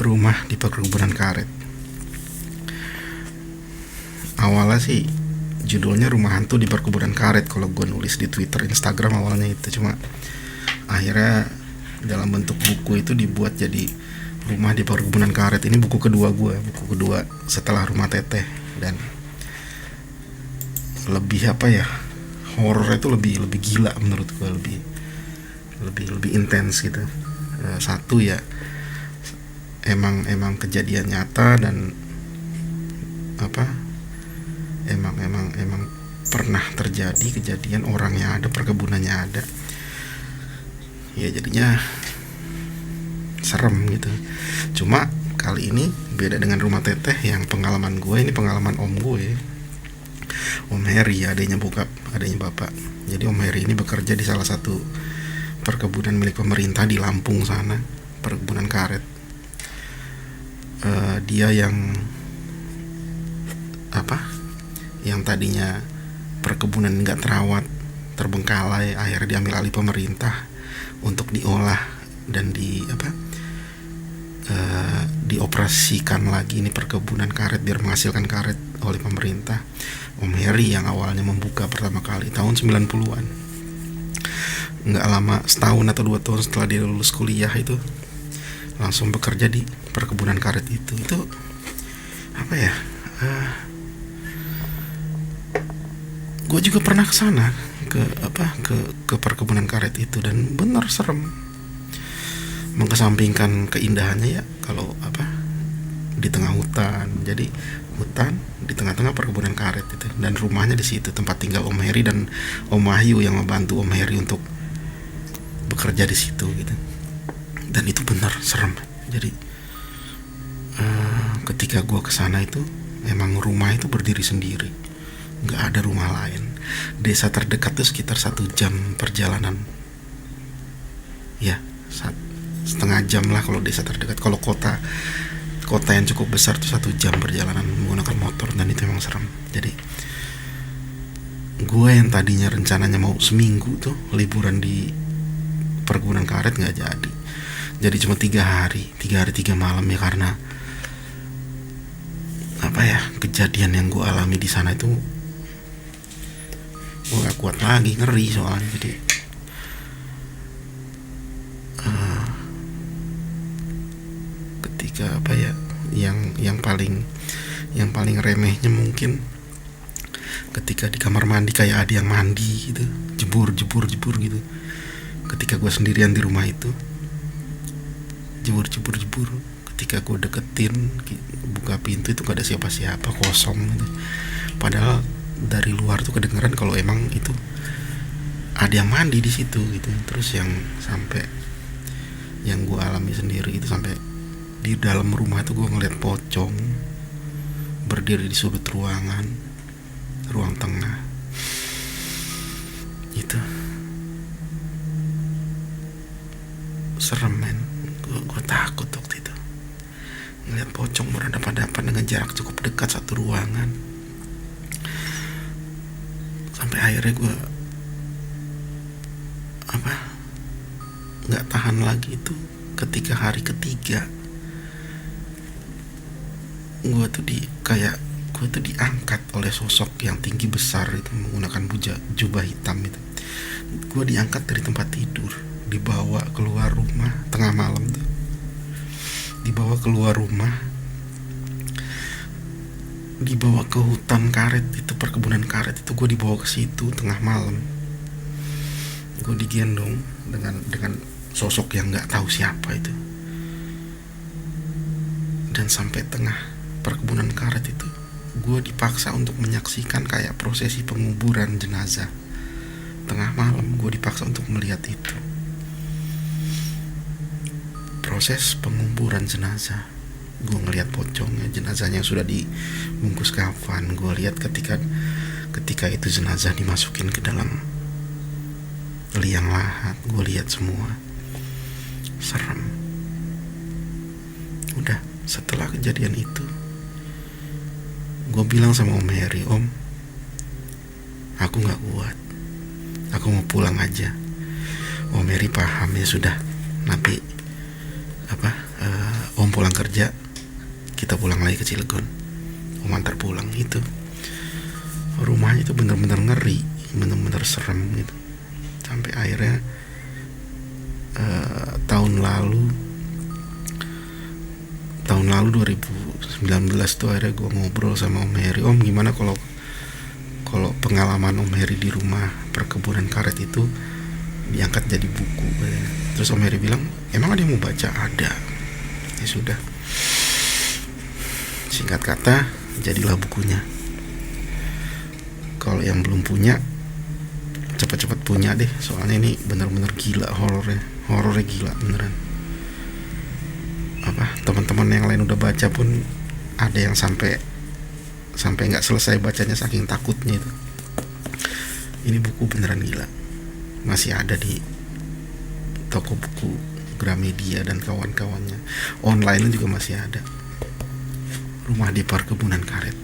Rumah di Perkebunan Karet. Awalnya sih judulnya Rumah Hantu di Perkebunan Karet kalau gue nulis di Twitter, Instagram awalnya itu. Cuma akhirnya dalam bentuk buku itu dibuat jadi Rumah di Perkebunan Karet. Ini buku kedua gue, buku kedua setelah Rumah Teteh. Dan lebih apa ya, horor itu lebih gila menurut gue, lebih intens gitu. Satu ya, emang kejadian nyata dan apa, emang pernah terjadi kejadian, orangnya ada, perkebunannya ada ya, jadinya serem gitu. Cuma kali ini beda dengan Rumah Teteh yang pengalaman gue, ini pengalaman om gue, Om Heri, adanya bapak. Jadi Om Heri ini bekerja di salah satu perkebunan milik pemerintah di Lampung sana, Perkebunan Karet. Dia yang tadinya perkebunan nggak terawat, terbengkalai, akhirnya diambil alih pemerintah untuk diolah dan dioperasikan lagi ini perkebunan karet biar menghasilkan karet oleh pemerintah. Om Heri yang awalnya membuka pertama kali tahun 90-an, nggak lama, setahun atau 2 tahun setelah dia lulus kuliah itu langsung bekerja di perkebunan karet itu apa ya, gue juga pernah kesana ke perkebunan karet itu dan benar serem. Mengesampingkan keindahannya ya, kalau di tengah hutan, jadi hutan di tengah-tengah perkebunan karet itu, dan rumahnya di situ, tempat tinggal Om Heri dan Om Wahyu yang membantu Om Heri untuk bekerja di situ gitu. Dan itu benar serem. Jadi ketika gue kesana itu emang rumah itu berdiri sendiri, nggak ada rumah lain. Desa terdekat tuh sekitar 1 jam perjalanan ya, 1,5 jam lah kalau desa terdekat. Kalau kota yang cukup besar tuh 1 jam perjalanan menggunakan motor, dan itu emang serem. Jadi gue yang tadinya rencananya mau seminggu tuh liburan di perkebunan karet nggak jadi cuma 3 hari 3 malam ya, karena kejadian yang gue alami di sana itu gue gak kuat lagi, ngeri soalnya. Jadi ketika yang paling remehnya mungkin ketika di kamar mandi kayak ada yang mandi gitu, jebur gitu. Ketika gue sendirian di rumah itu jebur, ketika gue deketin, buka pintu itu gak ada siapa-siapa, kosong gitu. Padahal dari luar tuh kedengeran kalau emang itu ada yang mandi di situ gitu. Terus yang gue alami sendiri itu sampai di dalam rumah itu gue ngeliat pocong berdiri di sudut ruang tengah itu. Serem men, gue takut waktu itu ngeliat pocong berhadapan-hadapan dengan jarak cukup dekat satu ruangan. Sampai akhirnya gue nggak tahan lagi itu. Ketika hari ketiga gue tuh diangkat oleh sosok yang tinggi besar itu menggunakan jubah hitam itu. Gue diangkat dari tempat tidur, dibawa keluar rumah tengah malam tuh, dibawa keluar rumah, dibawa ke hutan karet itu, perkebunan karet itu. Gue dibawa ke situ tengah malam, gue digendong dengan sosok yang nggak tahu siapa itu. Dan sampai tengah perkebunan karet itu gue dipaksa untuk menyaksikan kayak prosesi penguburan jenazah. Tengah malam gue dipaksa untuk melihat itu, proses penguburan jenazah. Gue ngelihat pocongnya, jenazahnya yang sudah dibungkus kafan. Gue lihat ketika itu jenazah dimasukin ke dalam liang lahat. Gue lihat semua, serem. Udah, setelah kejadian itu gue bilang sama Om Heri, Om, aku gak kuat, aku mau pulang aja. Om Heri paham, ya sudah, nanti Om Om pulang kerja, kita pulang lagi ke Cilegon. Om antar pulang. Itu rumahnya itu bener-bener ngeri, bener-bener serem gitu. Sampai akhirnya tahun lalu 2019 tuh akhirnya gue ngobrol sama Om Heri. Om, gimana kalau pengalaman Om Heri di rumah perkebunan karet itu diangkat jadi buku? Terus Om Heri bilang, emang ada yang mau baca? Ada. Ya sudah, singkat kata jadilah bukunya. Kalau yang belum punya, cepat-cepat punya deh, soalnya ini bener-bener gila horornya gila beneran. Teman-teman yang lain udah baca pun ada yang sampai nggak selesai bacanya saking takutnya itu. Ini buku beneran gila, masih ada di toko buku Gramedia dan kawan-kawannya. Online juga masih ada. Rumah di Perkebunan Karet.